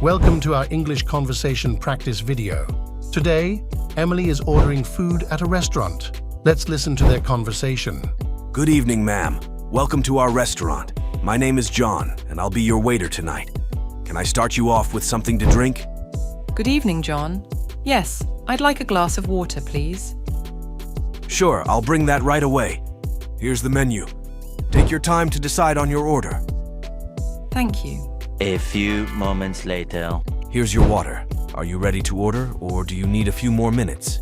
Welcome to our English conversation practice video. Today, Emily is ordering food at a restaurant. Let's listen to their conversation. Good evening, ma'am. Welcome to our restaurant. My name is John, and I'll be your waiter tonight. Can I start you off with something to drink? Good evening, John. Yes, I'd like a glass of water, please. Sure, I'll bring that right away. Here's the menu. Take your time to decide on your order. Thank you. A few moments later. Here's your water. Are you ready to order, or do you need a few more minutes?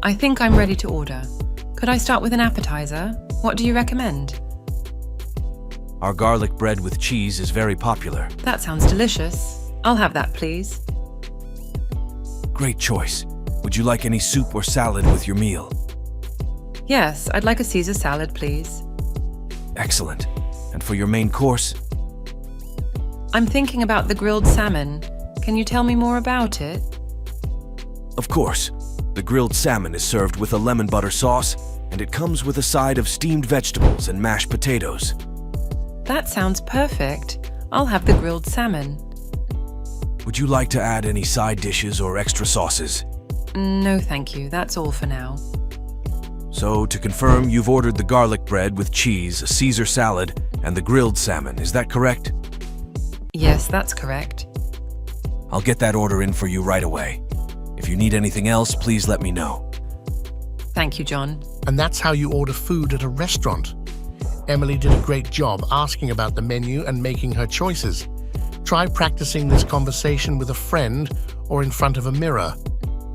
I think I'm ready to order. Could I start with an appetizer? What do you recommend? Our garlic bread with cheese is very popular. That sounds delicious. I'll have that, please. Great choice. Would you like any soup or salad with your meal? Yes, I'd like a Caesar salad, please. Excellent. And for your main course? I'm thinking about the grilled salmon. Can you tell me more about it? Of course. The grilled salmon is served with a lemon butter sauce, and it comes with a side of steamed vegetables and mashed potatoes. That sounds perfect. I'll have the grilled salmon. Would you like to add any side dishes or extra sauces? No, thank you. That's all for now. So, to confirm, you've ordered the garlic bread with cheese, a Caesar salad, and the grilled salmon. Is that correct? Yes, that's correct. I'll get that order in for you right away. If you need anything else, please let me know. Thank you, John. And that's how you order food at a restaurant. Emily did a great job asking about the menu and making her choices. Try practicing this conversation with a friend or in front of a mirror.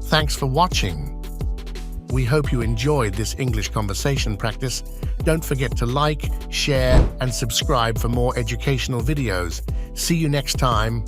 Thanks for watching. We hope you enjoyed this English conversation practice. Don't forget to like, share, and subscribe for more educational videos. See you next time.